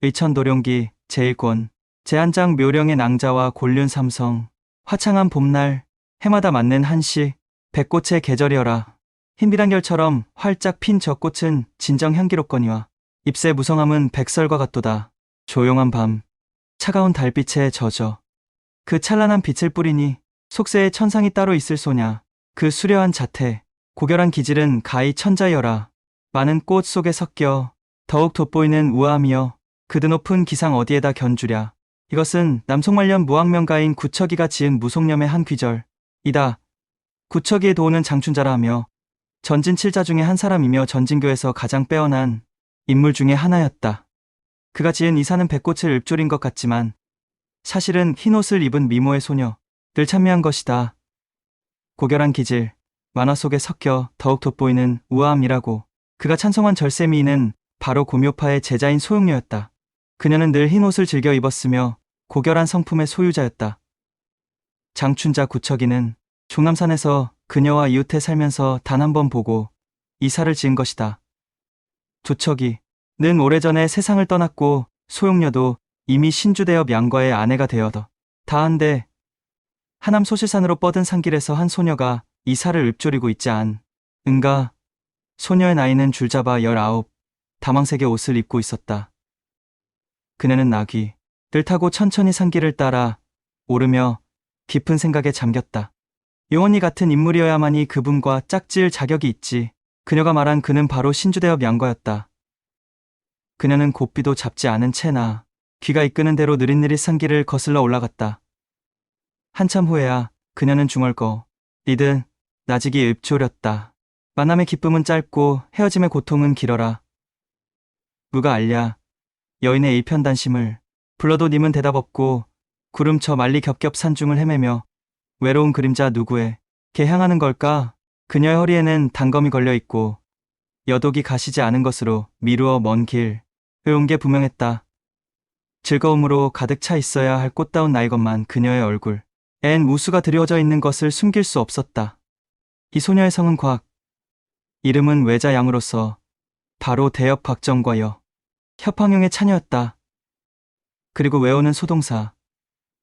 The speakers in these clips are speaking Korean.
의천도룡기 제1권 제한장 묘령의 낭자와 곤륜 삼성 화창한 봄날 해마다 맞는 한시 백꽃의 계절이어라. 흰비단결처럼 활짝 핀 저 꽃은 진정 향기롭거니와 잎새 무성함은 백설과 같도다. 조용한 밤 차가운 달빛에 젖어 그 찬란한 빛을 뿌리니 속세에 천상이 따로 있을 소냐. 그 수려한 자태 고결한 기질은 가히 천자여라. 많은 꽃 속에 섞여 더욱 돋보이는 우아함이여 그 드높은 기상 어디에다 견주랴. 이것은 남송말년 무학명가인 구척이가 지은 무속념의 한 귀절이다. 구척이의 도우는 장춘자라 하며 전진 7자 중에 한 사람이며 전진교에서 가장 빼어난 인물 중에 하나였다. 그가 지은 이사는 백꽃을 읊조린 것 같지만 사실은 흰옷을 입은 미모의 소녀 늘 찬미한 것이다. 고결한 기질 만화 속에 섞여 더욱 돋보이는 우아함이라고. 그가 찬송한 절세미인은 바로 고묘파의 제자인 소용료였다. 그녀는 늘 흰옷을 즐겨 입었으며 고결한 성품의 소유자였다. 장춘자 구척이는 종남산에서 그녀와 이웃해 살면서 단 한 번 보고 이사를 지은 것이다. 구척이는 오래전에 세상을 떠났고 소용녀도 이미 신주대업 양과의 아내가 되어더 다한데 하남 소실산으로 뻗은 산길에서 한 소녀가 이사를 읊조리고 있지 않은가. 소녀의 나이는 줄잡아 19, 다망색의 옷을 입고 있었다. 그녀는 나귀를 타고 천천히 산길을 따라 오르며 깊은 생각에 잠겼다. 용언니 같은 인물이어야만이 그분과 짝지을 자격이 있지. 그녀가 말한 그는 바로 신주대업 양과였다. 그녀는 고삐도 잡지 않은 채나 귀가 이끄는 대로 느릿느릿 산길을 거슬러 올라갔다. 한참 후에야 그녀는 중얼거리듯 나직이 읊조렸다. 만남의 기쁨은 짧고 헤어짐의 고통은 길어라. 누가 알랴 여인의 일편단심을. 불러도 님은 대답 없고 구름 저 말리 겹겹 산중을 헤매며 외로운 그림자 누구에게 향하는 걸까. 그녀의 허리에는 단검이 걸려 있고 여독이 가시지 않은 것으로 미루어 먼 길을 온 게 분명했다. 즐거움으로 가득 차 있어야 할 꽃다운 나이건만 그녀의 얼굴엔 무수가 드리워져 있는 것을 숨길 수 없었다. 이 소녀의 성은 곽, 이름은 외자양으로서 바로 대엽 곽정과여 협황용의 차녀였다. 그리고 외우는 소동사.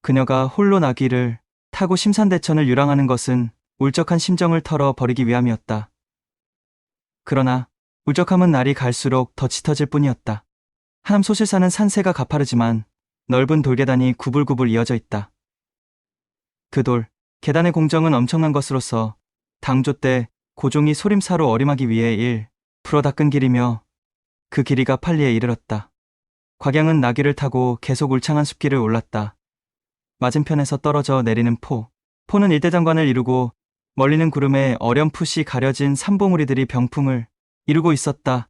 그녀가 홀로 나귀를 타고 심산대천을 유랑하는 것은 울적한 심정을 털어 버리기 위함이었다. 그러나 울적함은 날이 갈수록 더 짙어질 뿐이었다. 하남 소실산은 산세가 가파르지만 넓은 돌계단이 구불구불 이어져 있다. 그 계단의 공정은 엄청난 것으로서 당조 때 고종이 소림사로 어림하기 위해 풀어 닦은 길이며 그 길이가 판리에 이르렀다. 곽양은 나귀를 타고 계속 울창한 숲길을 올랐다. 맞은편에서 떨어져 내리는 포는 일대장관을 이루고 멀리는 구름에 어렴풋이 가려진 산봉우리들이 병풍을 이루고 있었다.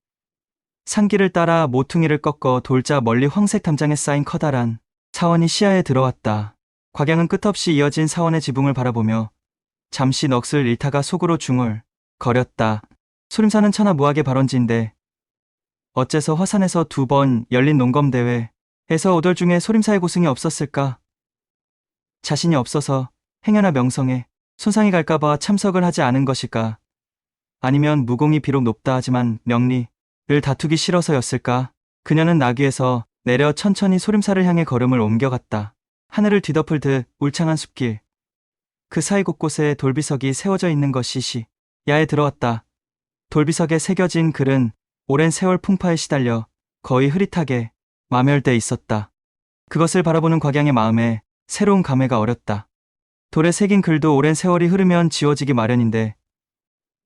산길을 따라 모퉁이를 꺾어 돌자 멀리 황색 담장에 쌓인 커다란 사원이 시야에 들어왔다. 곽양은 끝없이 이어진 사원의 지붕을 바라보며 잠시 넋을 잃다가 속으로 중얼거렸다. 소림사는 천하무학의 발원지인데 어째서 화산에서 2번 열린 농검대회에서 오돌 중에 소림사의 고승이 없었을까? 자신이 없어서 행여나 명성에 손상이 갈까봐 참석을 하지 않은 것일까? 아니면 무공이 비록 높다 하지만 명리를 다투기 싫어서였을까? 그녀는 나귀에서 내려 천천히 소림사를 향해 걸음을 옮겨갔다. 하늘을 뒤덮을 듯 울창한 숲길. 그 사이 곳곳에 돌비석이 세워져 있는 것이 시야에 들어왔다. 돌비석에 새겨진 글은 오랜 세월 풍파에 시달려 거의 흐릿하게 마멸돼 있었다. 그것을 바라보는 곽양의 마음에 새로운 감회가 어렸다. 돌에 새긴 글도 오랜 세월이 흐르면 지워지기 마련인데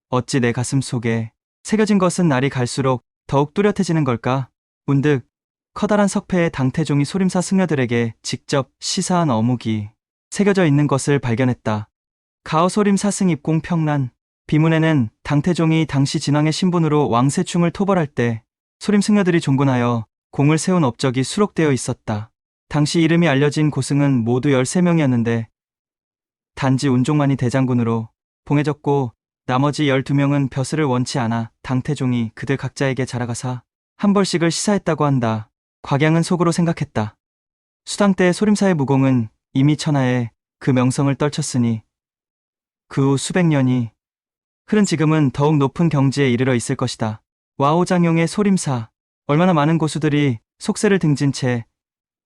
어찌 내 가슴 속에 새겨진 것은 날이 갈수록 더욱 뚜렷해지는 걸까? 문득 커다란 석패에 당태종이 소림사 승려들에게 직접 시사한 어묵이 새겨져 있는 것을 발견했다. 가어소림 사승 입공 평란. 비문에는 당태종이 당시 진왕의 신분으로 왕세충을 토벌할 때 소림 승려들이 종군하여 공을 세운 업적이 수록되어 있었다. 당시 이름이 알려진 고승은 모두 13명이었는데 단지 운종만이 대장군으로 봉해졌고 나머지 12명은 벼슬을 원치 않아 당태종이 그들 각자에게 자라가사 한 벌씩을 시사했다고 한다. 곽양은 속으로 생각했다. 수당 때 소림사의 무공은 이미 천하에 그 명성을 떨쳤으니 그 후 수백 년이 흐른 지금은 더욱 높은 경지에 이르러 있을 것이다. 와오장용의 소림사. 얼마나 많은 고수들이 속세를 등진 채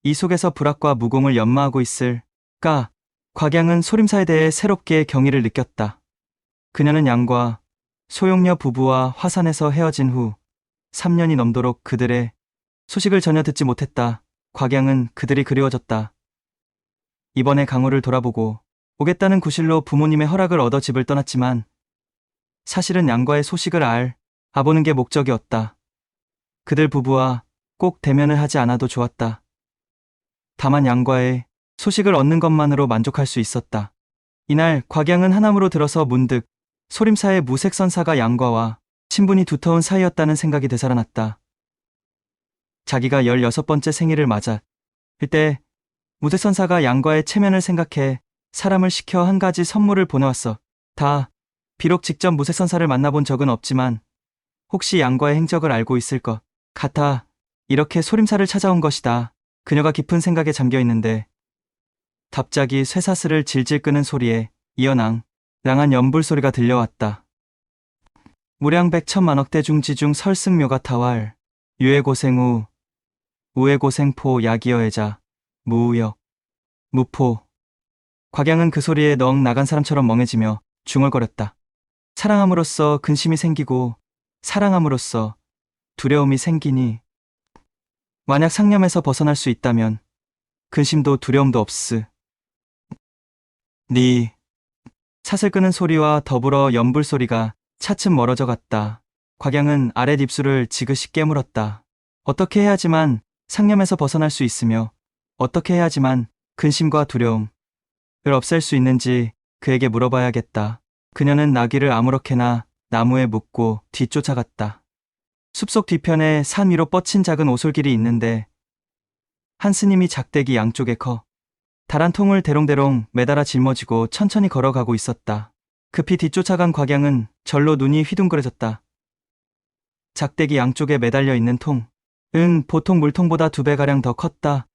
이 속에서 불악과 무공을 연마하고 있을까? 곽양은 소림사에 대해 새롭게 경의를 느꼈다. 그녀는 양과 소용녀 부부와 화산에서 헤어진 후 3년이 넘도록 그들의 소식을 전혀 듣지 못했다. 곽양은 그들이 그리워졌다. 이번에 강호를 돌아보고 오겠다는 구실로 부모님의 허락을 얻어 집을 떠났지만 사실은 양과의 소식을 알아보는 게 목적이었다. 그들 부부와 꼭 대면을 하지 않아도 좋았다. 다만 양과의 소식을 얻는 것만으로 만족할 수 있었다. 이날 곽양은 하남으로 들어서 문득 소림사의 무색선사가 양과와 친분이 두터운 사이였다는 생각이 되살아났다. 자기가 16번째 생일을 맞았을 때 무색선사가 양과의 체면을 생각해 사람을 시켜 한 가지 선물을 보내왔어. 비록 직접 무색선사를 만나본 적은 없지만 혹시 양과의 행적을 알고 있을 것 같아 이렇게 소림사를 찾아온 것이다. 그녀가 깊은 생각에 잠겨 있는데 갑자기 쇠사슬을 질질 끄는 소리에 이어 랑한 연불 소리가 들려왔다. 무량백천만억대 중지중 설승묘가 타왈 유해고생 우 우해고생포 야기여애자 무우역 무포. 곽양은 그 소리에 넋 나간 사람처럼 멍해지며 중얼거렸다. 사랑함으로써 근심이 생기고 사랑함으로써 두려움이 생기니 만약 상념에서 벗어날 수 있다면 근심도 두려움도 없으. 니 사슬 끄는 소리와 더불어 연불 소리가 차츰 멀어져 갔다. 곽양은 아랫 입술을 지그시 깨물었다. 어떻게 해야지만 상념에서 벗어날 수 있으며 어떻게 해야지만 근심과 두려움을 없앨 수 있는지 그에게 물어봐야겠다. 그녀는 나귀를 아무렇게나 나무에 묶고 뒤쫓아갔다. 숲속 뒤편에 산 위로 뻗친 작은 오솔길이 있는데 한 스님이 작대기 양쪽에 다란 통을 대롱대롱 매달아 짊어지고 천천히 걸어가고 있었다. 급히 뒤쫓아간 곽양은 절로 눈이 휘둥그레졌다. 작대기 양쪽에 매달려 있는 통은 보통 물통보다 2배가량 더 컸다.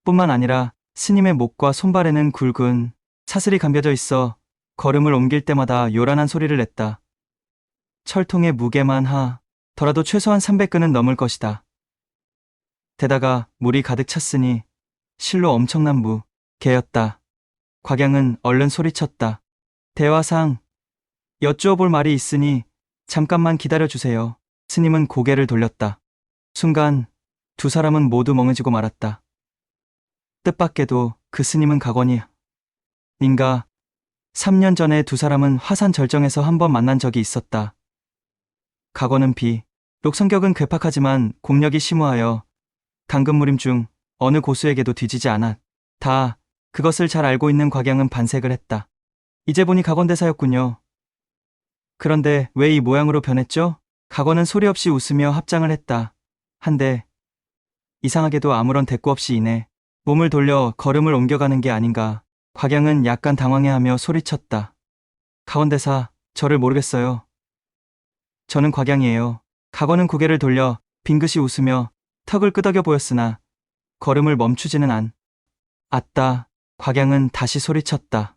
뿐만 아니라 스님의 목과 손발에는 굵은 사슬이 감겨져 있어 걸음을 옮길 때마다 요란한 소리를 냈다. 철통의 무게만 하더라도 최소한 300근은 넘을 것이다. 게다가 물이 가득 찼으니 실로 엄청난 무게였다. 곽양은 얼른 소리쳤다. 대화상, 여쭈어볼 말이 있으니 잠깐만 기다려주세요. 스님은 고개를 돌렸다. 순간 두 사람은 모두 멍해지고 말았다. 뜻밖에도 그 스님은 각원이 인가 3년 전에 두 사람은 화산 절정에서 한 번 만난 적이 있었다. 각원은 비록 성격은 괴팍하지만 공력이 심오하여 당근무림 중 어느 고수에게도 뒤지지 않았다. 그것을 잘 알고 있는 곽양은 반색을 했다. 이제 보니 각원대사였군요. 그런데 왜 이 모양으로 변했죠? 각원은 소리 없이 웃으며 합장을 했다. 한데 이상하게도 아무런 대꾸 없이 이내 몸을 돌려 걸음을 옮겨가는 게 아닌가. 곽양은 약간 당황해하며 소리쳤다. 각원대사, 저를 모르겠어요. 저는 곽양이에요. 각원은 고개를 돌려 빙긋이 웃으며 턱을 끄덕여 보였으나 걸음을 멈추지는 않았다. 곽양은 다시 소리쳤다.